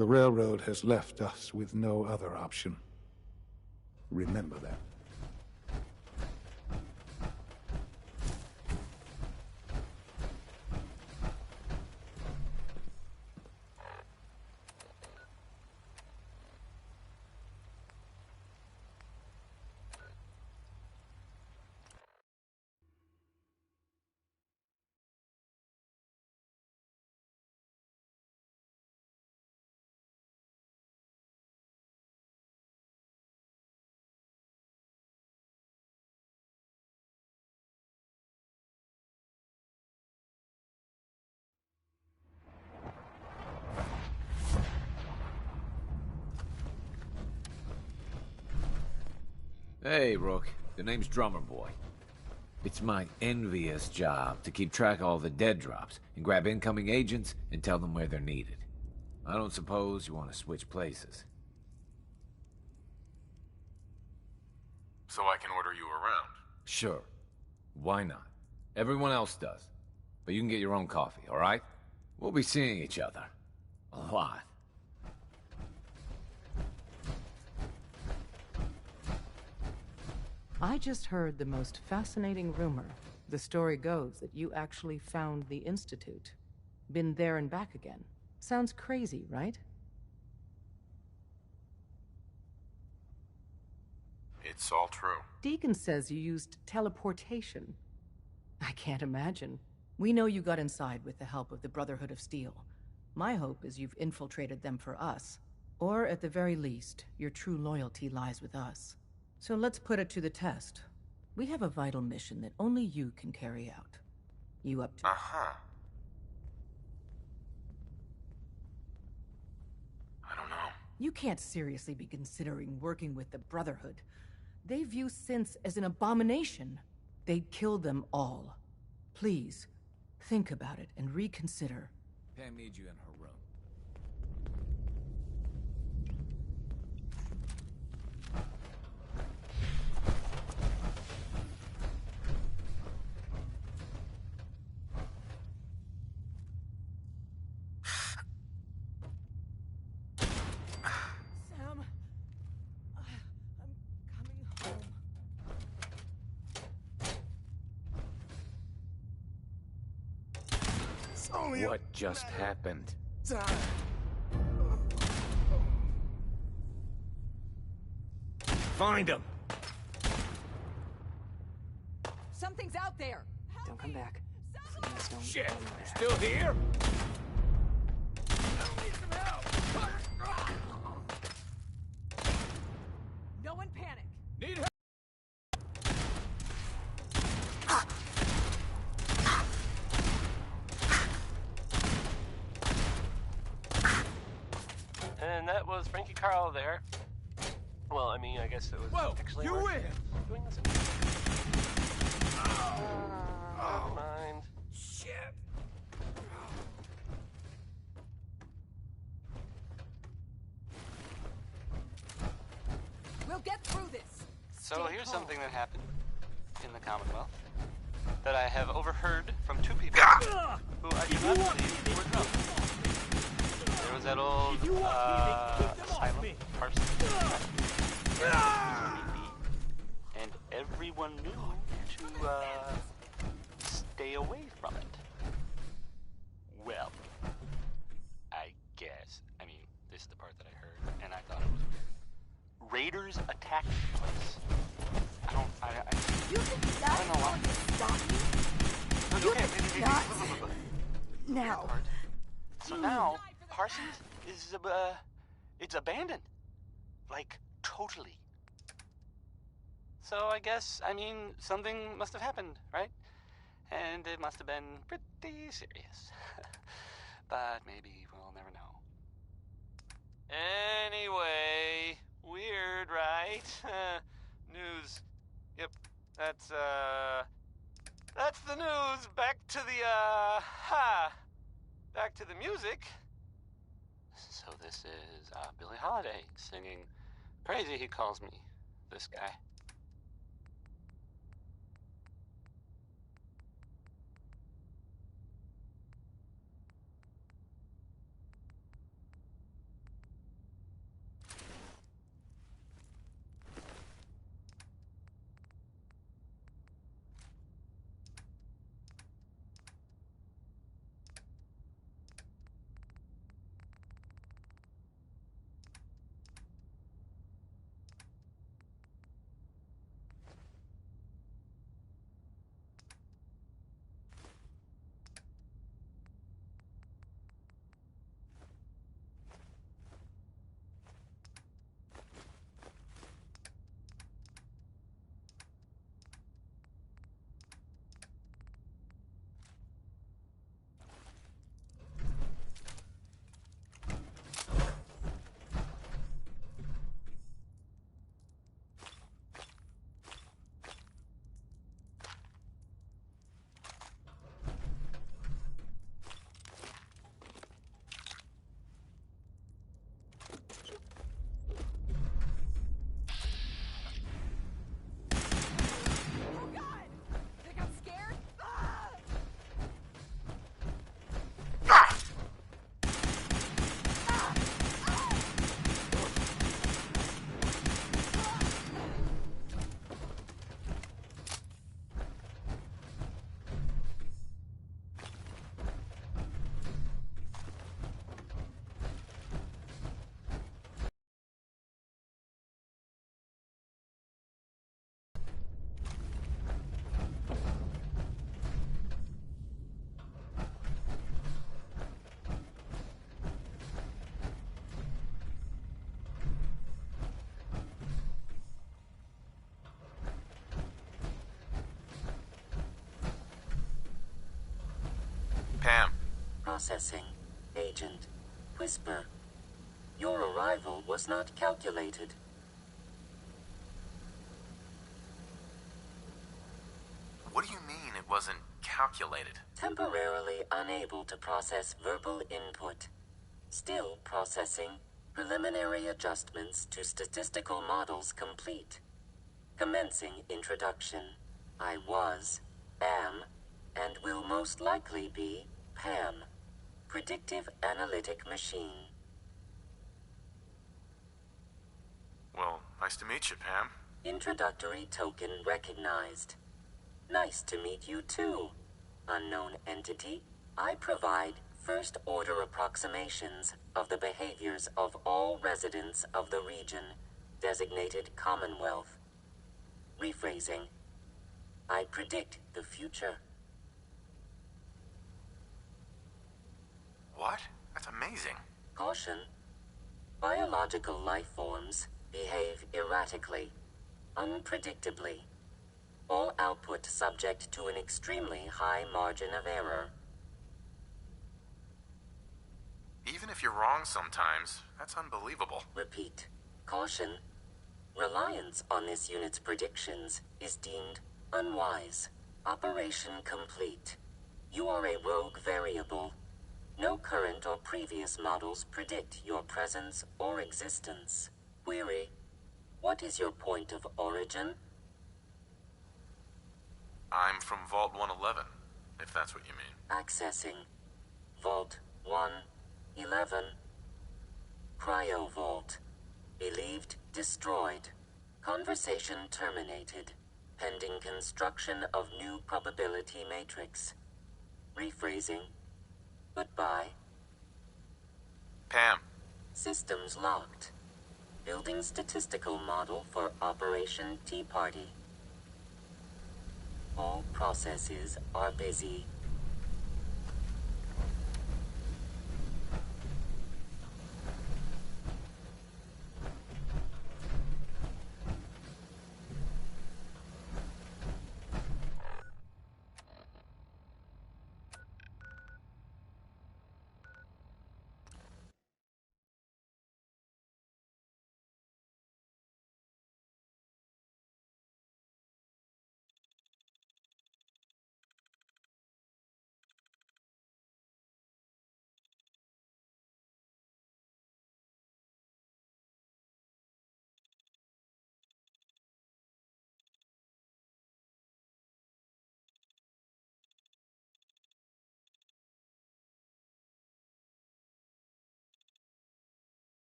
The railroad has left us with no other option. Remember that. Hey, Rook. The name's Drummer Boy. It's my envious job to keep track of all the dead drops and grab incoming agents and tell them where they're needed. I don't suppose you want to switch places. So I can order you around? Sure. Why not? Everyone else does. But you can get your own coffee, all right? We'll be seeing each other. A lot. I just heard the most fascinating rumor. The story goes that you actually found the Institute. Been there and back again. Sounds crazy, right? It's all true. Deacon says you used teleportation. I can't imagine. We know you got inside with the help of the Brotherhood of Steel. My hope is you've infiltrated them for us. Or at the very least, your true loyalty lies with us. So let's put it to the test. We have a vital mission that only you can carry out. You up to it? Uh-huh. I don't know. You can't seriously be considering working with the Brotherhood. They view synths as an abomination. They'd kill them all. Please, think about it and reconsider. Pam needs you in her room. Sam, I'm coming home. It's only What just happened? time. Find him! Something's out there! Don't come back. Please don't Shit! come back. Still here? No one panic! Need help? And that was Frankie Carl there. Well, I mean, I guess it was Whoa, actually you win! doing this. Never mind. Shit! We'll get through this! So here's something that happened in the Commonwealth that I have overheard from two people who I do not believe were drunk. There was that old asylum parson, and everyone knew to stay away from it. Well, I guess. I mean, this is the part that I heard, and I thought it was weird. Raiders attacked the place. I don't know why. Now. So now, Parsons is, it's abandoned. Like, totally. So I guess, I mean, something must have happened, right? And it must have been pretty serious. But maybe we'll never know. Anyway, weird, right? News. Yep, that's the news. Back to the, back to the music. So this is, Billie Holiday singing Crazy, he calls me, this guy. processing. Agent. Whisper. Your arrival was not calculated. What do you mean it wasn't calculated? Temporarily unable to process verbal input. Still processing. Preliminary adjustments to statistical models complete. Commencing introduction. I was, am, and will most likely be Pam. Predictive analytic machine. Well, nice to meet you, Pam. Introductory token recognized. Nice to meet you too. Unknown entity, I provide first-order approximations of the behaviors of all residents of the region, designated Commonwealth. Rephrasing. I predict the future. What? That's amazing. Caution. Biological life forms behave erratically, unpredictably. All output subject to an extremely high margin of error. Even if you're wrong sometimes, that's unbelievable. Repeat. Caution. Reliance on this unit's predictions is deemed unwise. Operation complete. You are a rogue variable. No current or previous models predict your presence or existence. Query. What is your point of origin? I'm from Vault 111, if that's what you mean. Accessing. Vault 111. Cryo Vault. Believed destroyed. Conversation terminated. Pending construction of new probability matrix. Rephrasing. Goodbye. Pam. Systems locked. Building statistical model for Operation Tea Party. All processes are busy.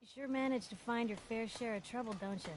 You sure managed to find your fair share of trouble, don't you?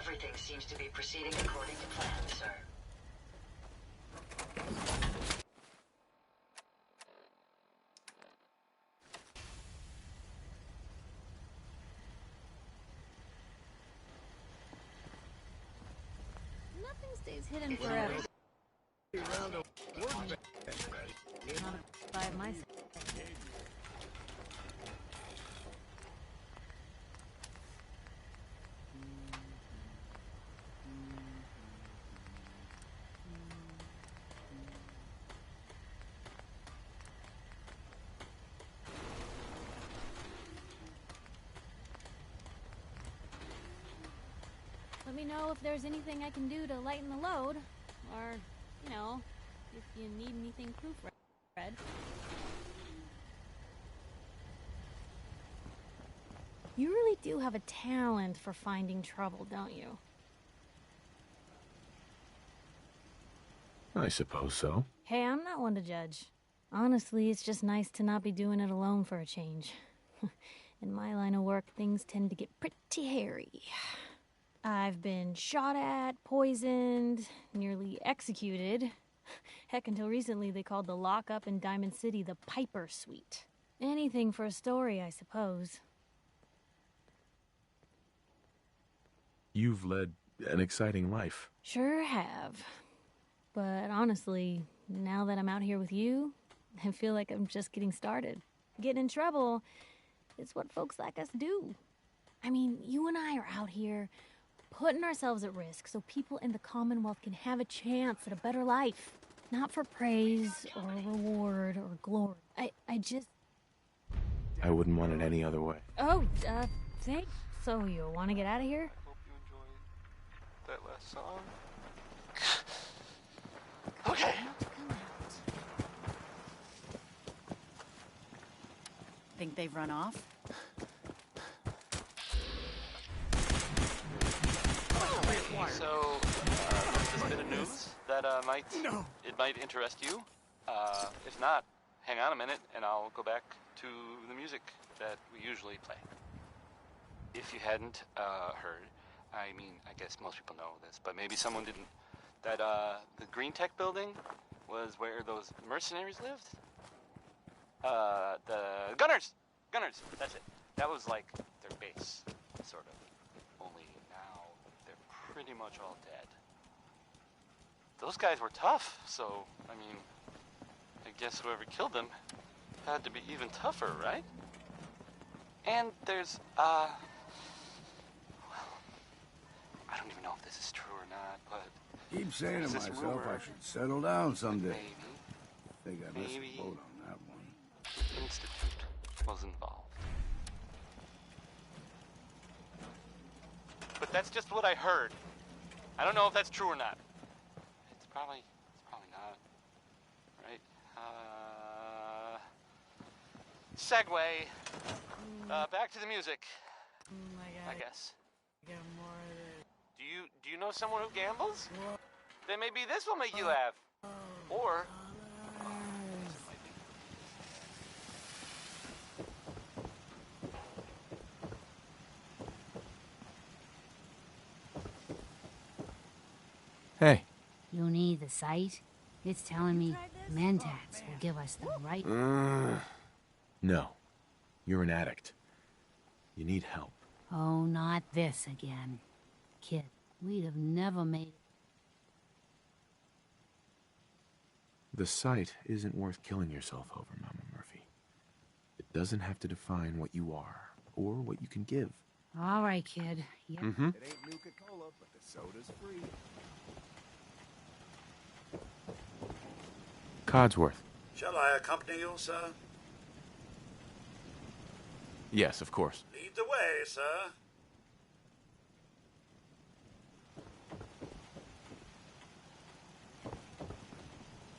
Everything seems to be proceeding according to plan, sir. Nothing stays hidden forever. Not by my side. Let me know if there's anything I can do to lighten the load, or, you know, if you need anything proofread. Red. You really do have a talent for finding trouble, don't you? I suppose so. Hey, I'm not one to judge. Honestly, it's just nice to not be doing it alone for a change. In my line of work, things tend to get pretty hairy. I've been shot at, poisoned, nearly executed. Heck, until recently they called the lockup in Diamond City the Piper Suite. Anything for a story, I suppose. You've led an exciting life. Sure have. But honestly, now that I'm out here with you, I feel like I'm just getting started. Getting in trouble is what folks like us do. I mean, you and I are out here putting ourselves at risk so people in the Commonwealth can have a chance at a better life. Not for praise or reward or glory. I just... I wouldn't want it any other way. Oh, thanks. So you want to get out of here? Hope you enjoyed that last song. Okay. Think they've run off? So, there's this bit of news that it might interest you. If not, hang on a minute and I'll go back to the music that we usually play. If you hadn't heard, I mean, I guess most people know this, but maybe someone didn't, that the Green Tech building was where those mercenaries lived. The Gunners, that's it. That was like their base, sort of. Only now they're pretty much all dead. Those guys were tough, so, I mean, I guess whoever killed them had to be even tougher, right? And there's, well, I don't even know if this is true or not, but... Keep saying to there's this myself rumor I should settle down someday. Maybe, Think I missed the boat on that one. the Institute was involved. But that's just what I heard. I don't know if that's true or not. It's probably not. Right? Segue. Back to the music. I guess. Do you know someone who gambles? Then maybe this will make you laugh. Or Hey. You need the site? It's telling me Mentats will give us the right... No. You're an addict. You need help. Oh, not this again. Kid, we'd have never made it. The site isn't worth killing yourself over, Mama Murphy. It doesn't have to define what you are, or what you can give. All right, kid. Yep. Mm-hmm. It ain't Nuka-Cola, but the soda's free. Codsworth. Shall I accompany you, sir? Yes, of course. Lead the way, sir.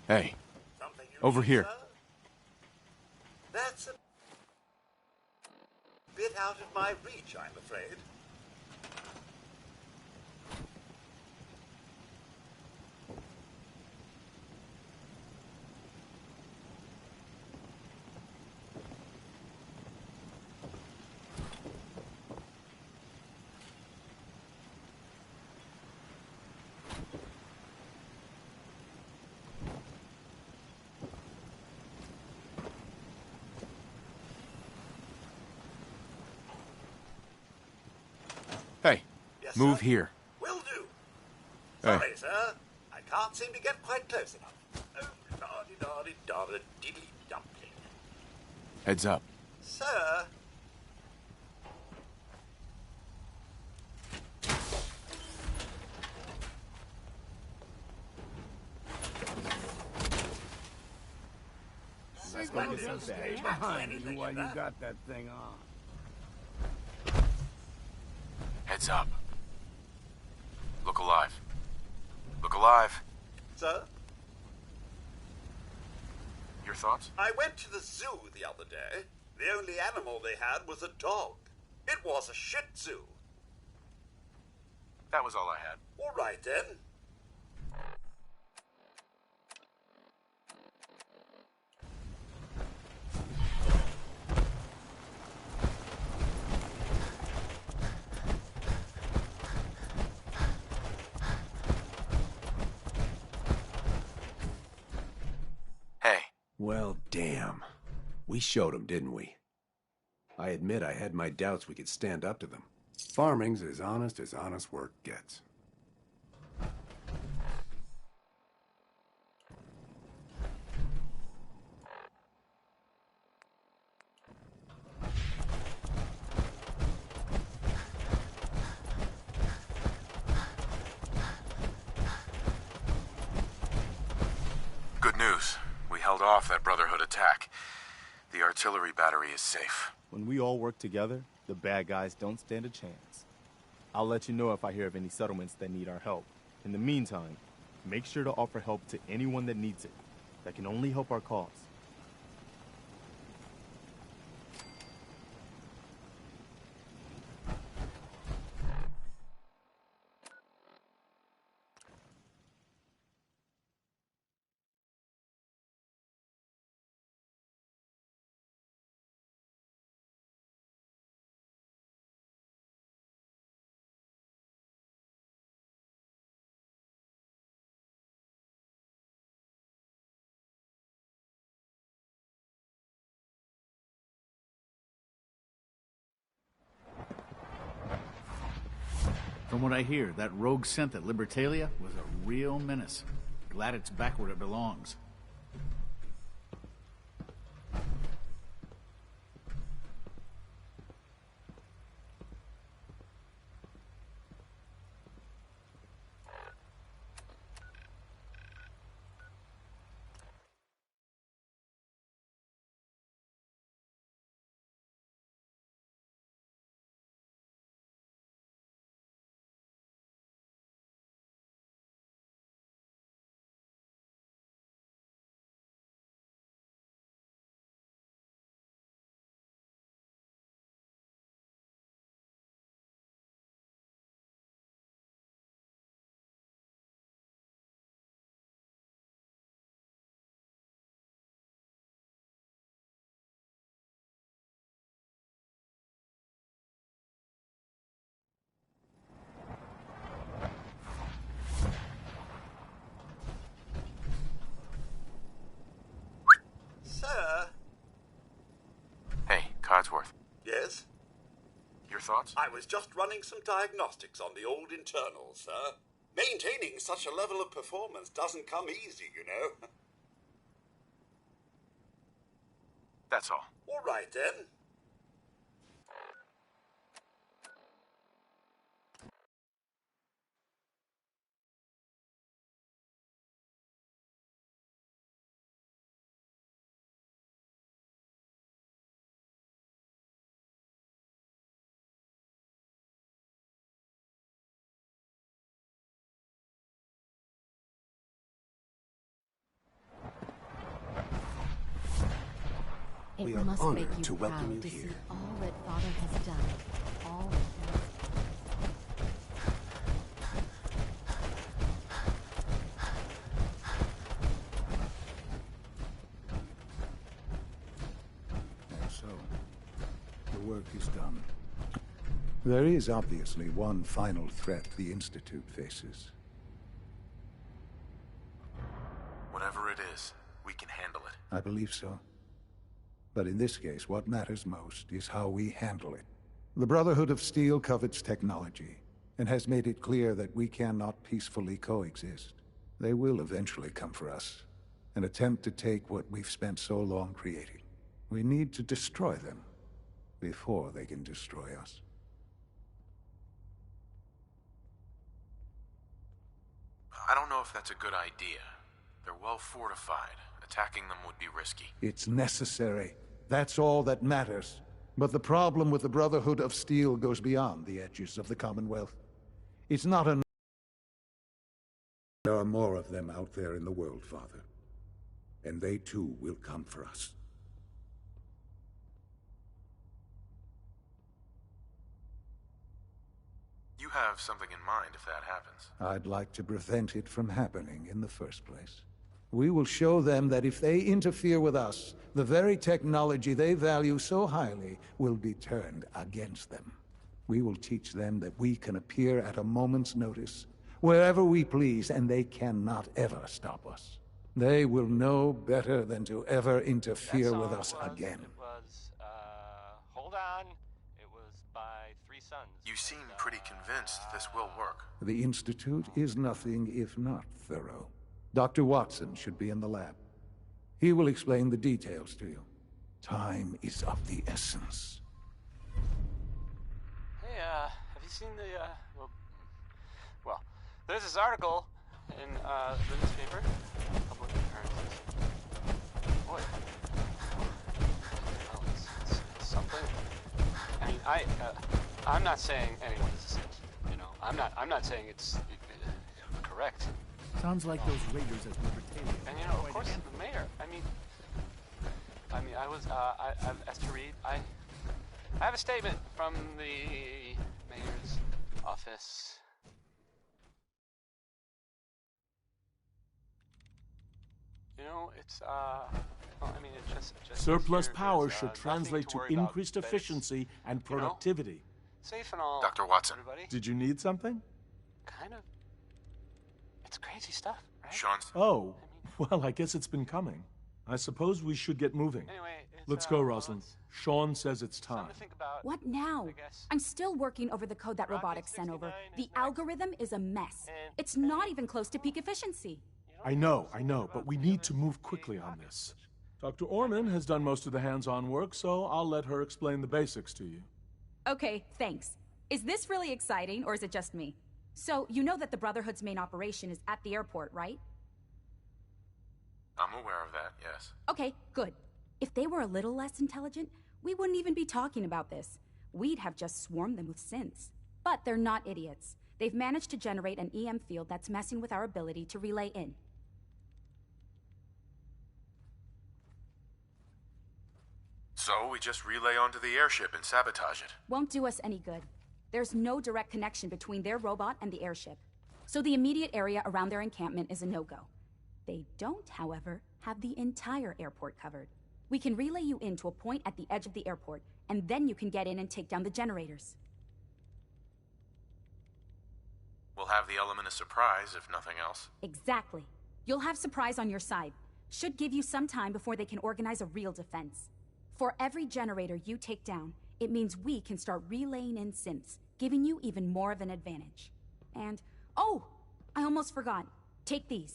Hey. Something you Over need, here. Sir? That's a bit out of my reach, I'm afraid. Hey. Yes, Move sir? here. Will do. Hey. Sorry, sir. I can't seem to get quite close enough. Oh, da-di-da-di-da-di-diddly-dumpling. Heads up. Sir? Stay behind you while you got that thing on. Heads up. Look alive. Look alive. Sir? Your thoughts? I went to the zoo the other day. The only animal they had was a dog. It was a Shih Tzu. That was all I had. All right, then. Hey. Well, damn. We showed them, didn't we? I admit I had my doubts we could stand up to them. Farming's as honest work gets. Good news. We held off that Brotherhood attack. The artillery battery is safe. When we all work together, the bad guys don't stand a chance. I'll let you know if I hear of any settlements that need our help. In the meantime, make sure to offer help to anyone that needs it. That can only help our cause. From what I hear, that rogue scent at Libertalia was a real menace. Glad it's back where it belongs. Sir? Hey, Codsworth. Yes? Your thoughts? I was just running some diagnostics on the old internals, sir. Maintaining such a level of performance doesn't come easy, you know. That's all. All right, then. It We are must honored make you to welcome proud you to here. see all that Father has done. All that And so, the work is done. There is obviously one final threat the Institute faces. Whatever it is, we can handle it. I believe so. But in this case, what matters most is how we handle it. The Brotherhood of Steel covets technology, and has made it clear that we cannot peacefully coexist. They will eventually come for us, and attempt to take what we've spent so long creating. We need to destroy them before they can destroy us. I don't know if that's a good idea. They're well fortified. Attacking them would be risky. It's necessary. That's all that matters. But the problem with the Brotherhood of Steel goes beyond the edges of the Commonwealth. It's not enough. There are more of them out there in the world, Father. and they too will come for us. You have something in mind if that happens. I'd like to prevent it from happening in the first place. We will show them that if they interfere with us, the very technology they value so highly will be turned against them. We will teach them that we can appear at a moment's notice, wherever we please, and they cannot ever stop us. They will know better than to ever interfere with us again. It was, hold on. It was by Three Sons. You seem pretty convinced this will work. The Institute is nothing if not thorough. Dr. Watson should be in the lab. He will explain the details to you. Time is of the essence. Hey, have you seen the, well, there's this article in, the newspaper. Public appearances. Boy. Oh, it's something. I mean, I'm not saying anyone is a saint, you know. I'm not saying it's correct. Sounds like those raiders at Libertalia. And you know, of course, the mayor. I mean, I was, I've asked to read. I have a statement from the mayor's office. You know, it's, well, I mean, it just surplus here, power there's, should nothing translate to worry about, increased but it's, efficiency and productivity. You know, safe and all. Dr. Watson. Everybody. Did you need something? Kind of. It's crazy stuff, right? Sean's... Oh, well, I guess it's been coming. I suppose we should get moving. Anyway, let's go, Rosalind. Sean says it's time. What now? I'm still working over the code that robotics sent over. The algorithm is a mess. It's not even close to peak efficiency. I know, but we need to move quickly on this. Dr. Orman has done most of the hands-on work, so I'll let her explain the basics to you. Okay, thanks. Is this really exciting, or is it just me? So, you know that the Brotherhood's main operation is at the airport, right? I'm aware of that, yes. Okay, good. If they were a little less intelligent, we wouldn't even be talking about this. We'd have just swarmed them with synths. But they're not idiots. They've managed to generate an EM field that's messing with our ability to relay in. So we just relay onto the airship and sabotage it. Won't do us any good. There's no direct connection between their robot and the airship. So the immediate area around their encampment is a no-go. They don't, however, have the entire airport covered. We can relay you in to a point at the edge of the airport, and then you can get in and take down the generators. We'll have the element of surprise, if nothing else. Exactly. You'll have surprise on your side. Should give you some time before they can organize a real defense. For every generator you take down, it means we can start relaying in synths, giving you even more of an advantage. And, oh, I almost forgot. Take these.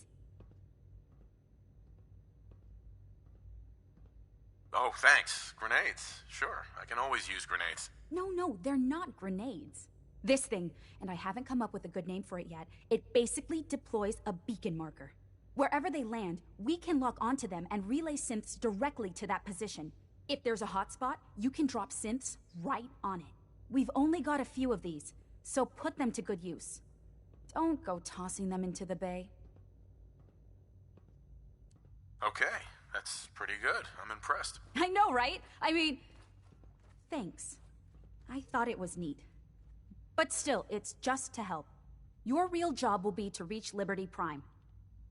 Oh, thanks. Grenades. Sure, I can always use grenades. No, they're not grenades. This thing, and I haven't come up with a good name for it yet, it basically deploys a beacon marker. Wherever they land, we can lock onto them and relay synths directly to that position. If there's a hotspot, you can drop synths right on it. We've only got a few of these, so put them to good use. Don't go tossing them into the bay. Okay, that's pretty good. I'm impressed. I know, right? I mean, thanks. I thought it was neat. But still, it's just to help. Your real job will be to reach Liberty Prime.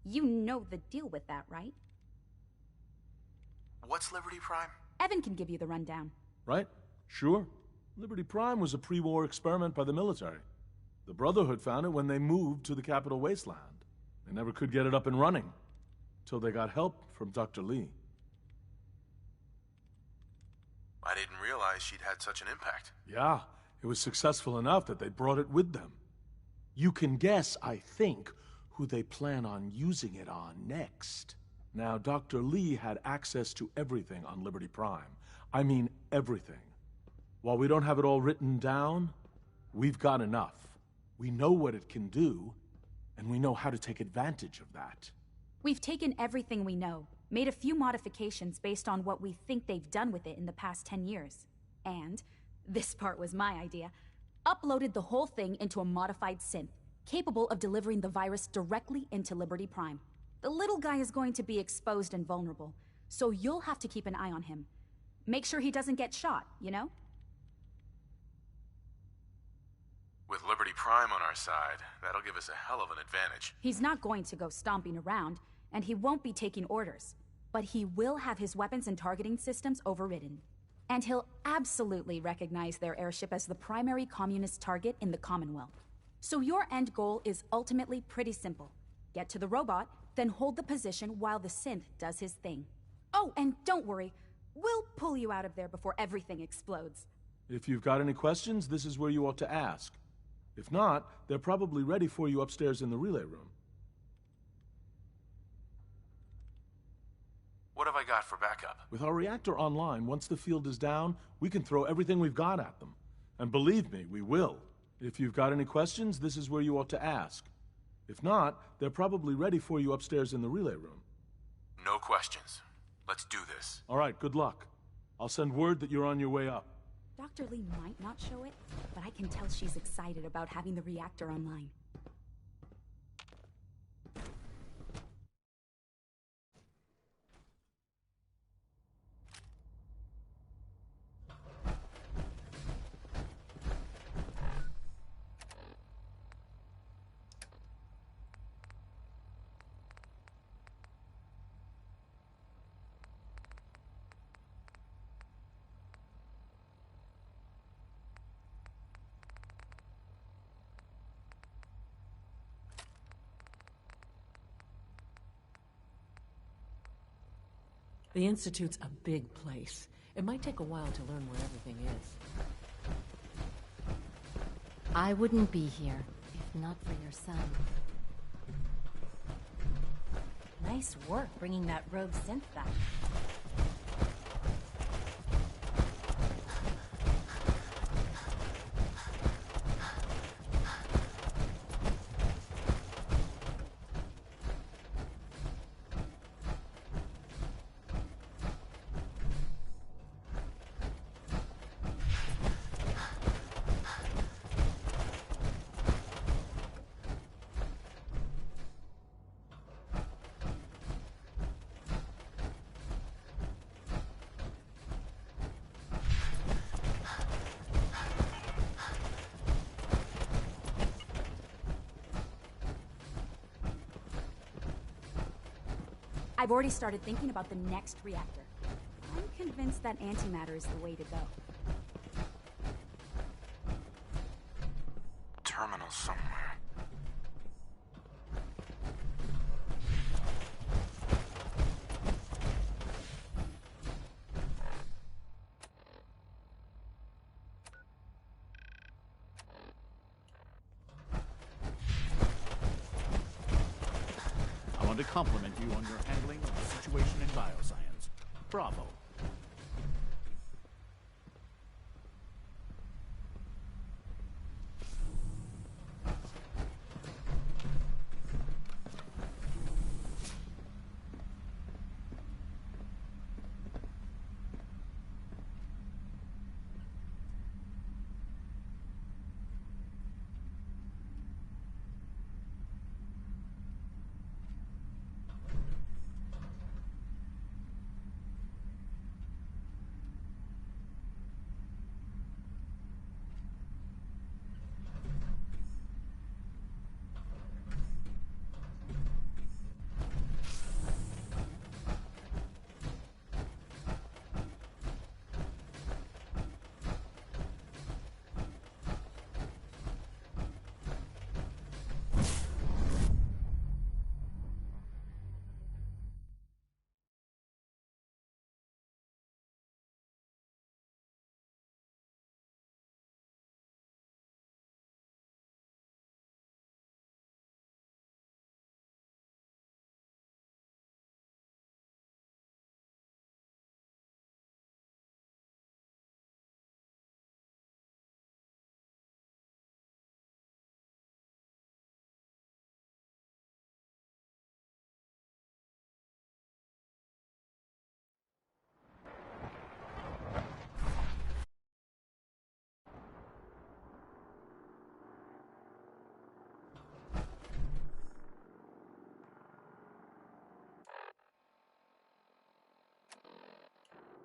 You know the deal with that, right? What's Liberty Prime? Evan can give you the rundown. Right? Sure. Liberty Prime was a pre-war experiment by the military. The Brotherhood found it when they moved to the capital wasteland. They never could get it up and running, till they got help from Dr. Lee. I didn't realize she'd had such an impact. Yeah, it was successful enough that they brought it with them. You can guess, I think, who they plan on using it on next. Now, Dr. Lee had access to everything on Liberty Prime. I mean everything. While we don't have it all written down, we've got enough. We know what it can do, and we know how to take advantage of that. We've taken everything we know, made a few modifications based on what we think they've done with it in the past 10 years. And, this part was my idea, uploaded the whole thing into a modified synth, capable of delivering the virus directly into Liberty Prime. The little guy is going to be exposed and vulnerable, so you'll have to keep an eye on him. Make sure he doesn't get shot, you know? With Liberty Prime on our side, that'll give us a hell of an advantage. He's not going to go stomping around, and he won't be taking orders. But he will have his weapons and targeting systems overridden. And he'll absolutely recognize their airship as the primary communist target in the Commonwealth. So your end goal is ultimately pretty simple. Get to the robot, then hold the position while the synth does his thing. Oh, and don't worry, we'll pull you out of there before everything explodes. If you've got any questions, this is where you ought to ask. If not, they're probably ready for you upstairs in the relay room. What have I got for backup? With our reactor online, once the field is down, we can throw everything we've got at them. And believe me, we will. If you've got any questions, this is where you ought to ask. If not, they're probably ready for you upstairs in the relay room. No questions. Let's do this. All right, good luck. I'll send word that you're on your way up. Dr. Lee might not show it, but I can tell she's excited about having the reactor online. The Institute's a big place. It might take a while to learn where everything is. I wouldn't be here if not for your son. Nice work bringing that rogue synth back. I've already started thinking about the next reactor. I'm convinced that antimatter is the way to go. Terminal somewhere. I want to compliment you on your handling of the situation in bioscience. Bravo.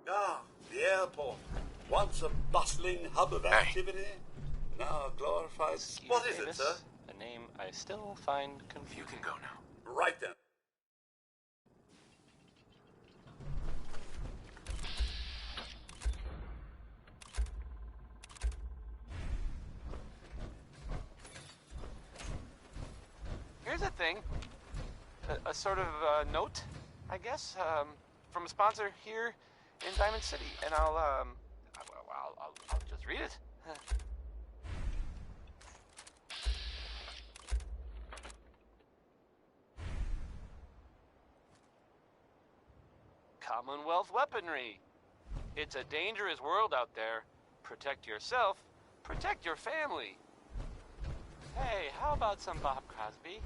Ah, the airport. Once a bustling hub of activity, now a glorified... What is it, sir? A name I still find confusing. You can go now. Right then. Here's a thing. A sort of note, I guess, from a sponsor here in Diamond City, and I'll just read it. Commonwealth weaponry. It's a dangerous world out there. Protect yourself, protect your family. Hey, how about some Bob Crosby?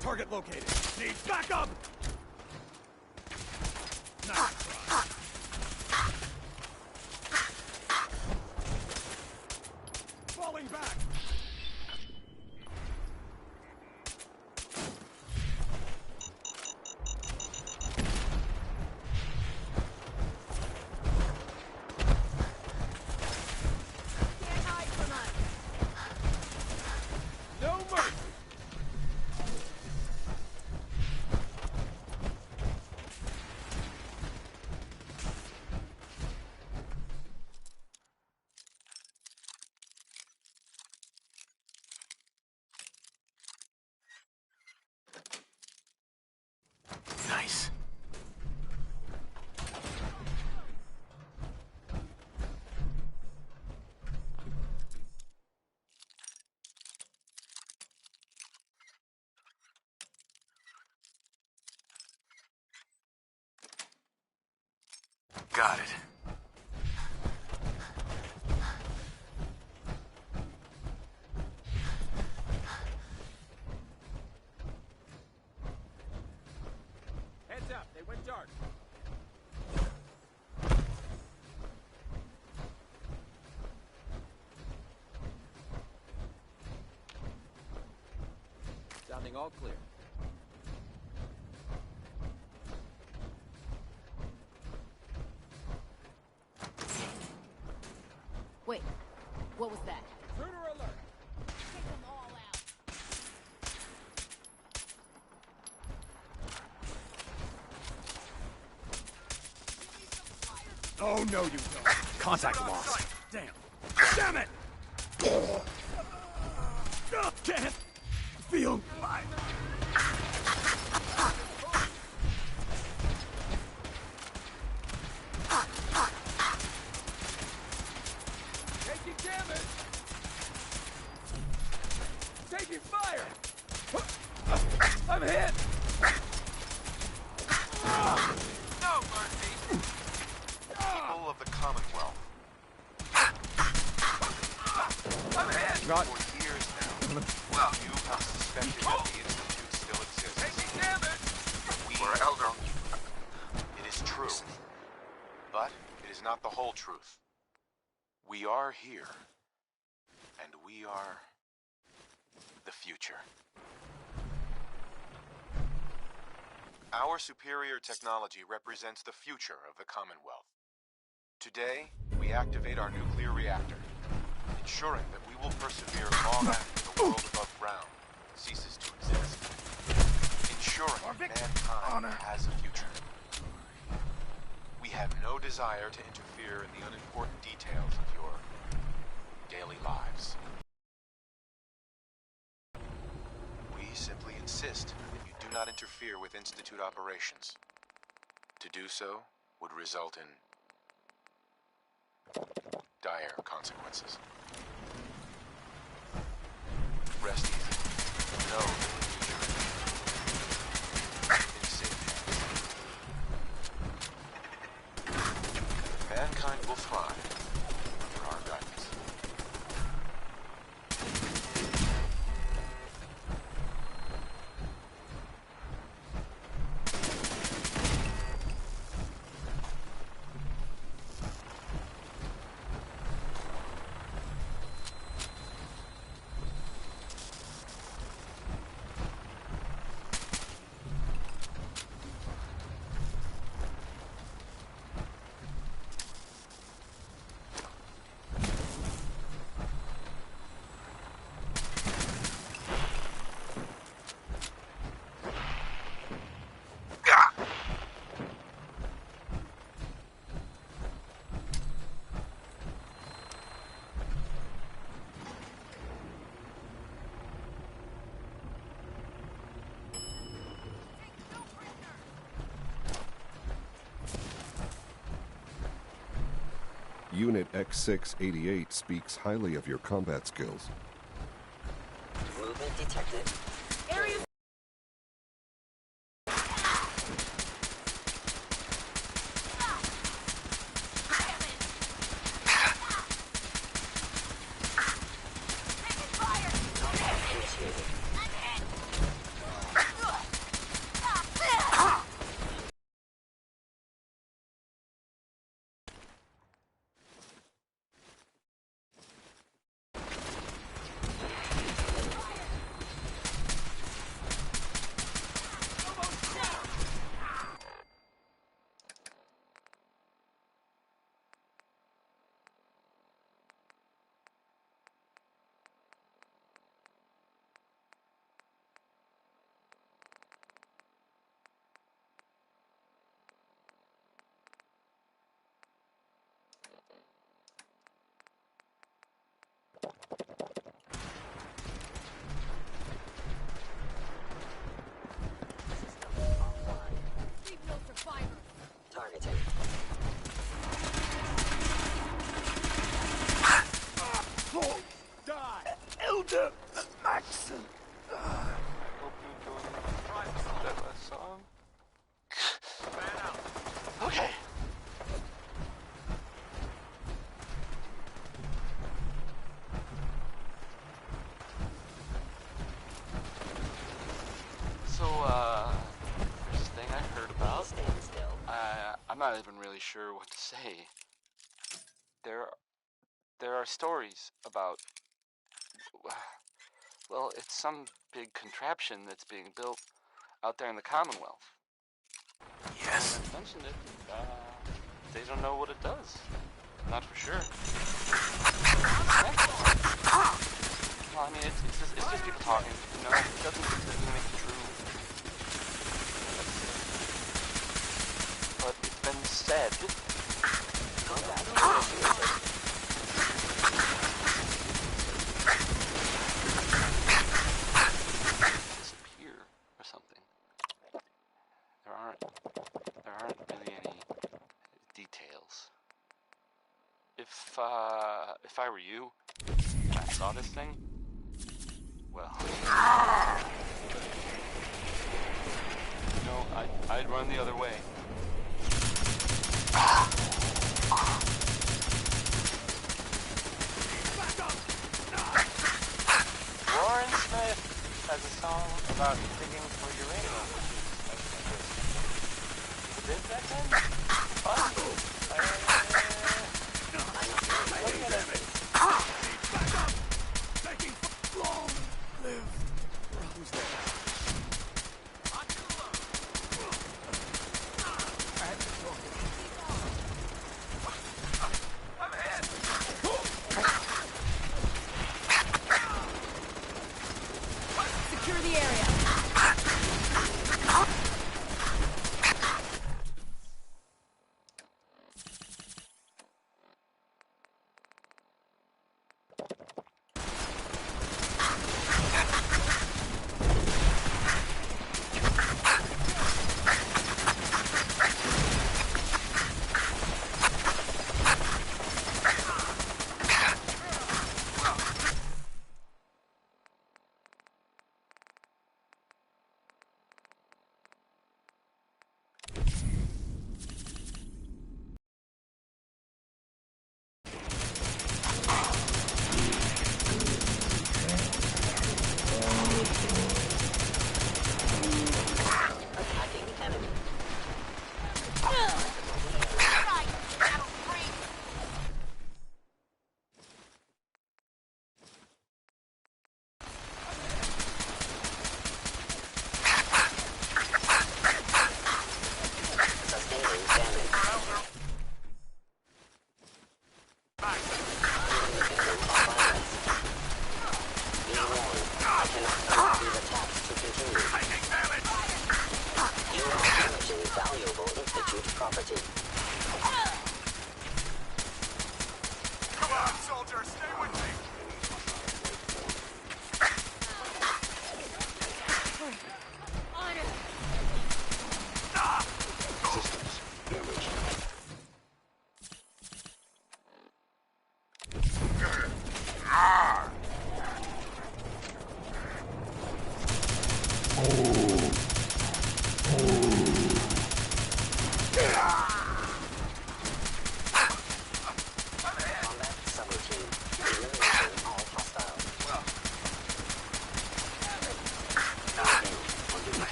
Target located. Need backup! Nice try. Falling back! Can't hide from us. No mercy! Nice. Got it. Heads up, they went dark. Sounding all clear. Wait, what was that? Intruder alert! Take them all out. Oh, no, you don't. Contact lost. Damn. Damn it! Can't feel my... Taking damage! Taking fire! I'm hit! No mercy! People of the Commonwealth. I'm hit! Got... For years now. Well, you have suspected that the Institute still exists. Taking damage! We are elder. It is true. But it is not the whole truth. We are here. And we are the future. Our superior technology represents the future of the Commonwealth. Today, we activate our nuclear reactor, ensuring that we will persevere long after the world above ground ceases to exist. Ensuring mankind has a future. We have no desire to interfere in the unimportant details of your daily lives. We simply insist that you do not interfere with Institute operations. To do so would result in dire consequences. Rest easy. Know that the future is in safe hands. Mankind will thrive under our guidance. Unit X688 speaks highly of your combat skills. Movement detected. Area. Targeting. Die! Elder Maxson! Okay. So, there's this thing I heard about. I'm not even really sure what to say. There are stories about, well, it's some big contraption that's being built out there in the Commonwealth. Yes. I mentioned it. They don't know what it does. Not for sure. Well, I mean, it's just people talking. You know, it doesn't make it true. But it's been said. Disappear or something. There aren't really any details. If I were you, and I saw this thing, well, you know, I'd run the other way. Warren Smith has a song about digging for uranium. You did that then? Fun. Look at it. Back up! Taking long live. Who's there? Secure the area.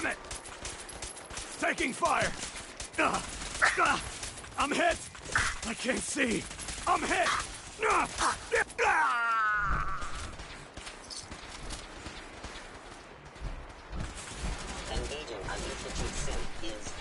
Damn it! Taking fire! I'm hit! I can't see! I'm hit! Engaging a mutated synth is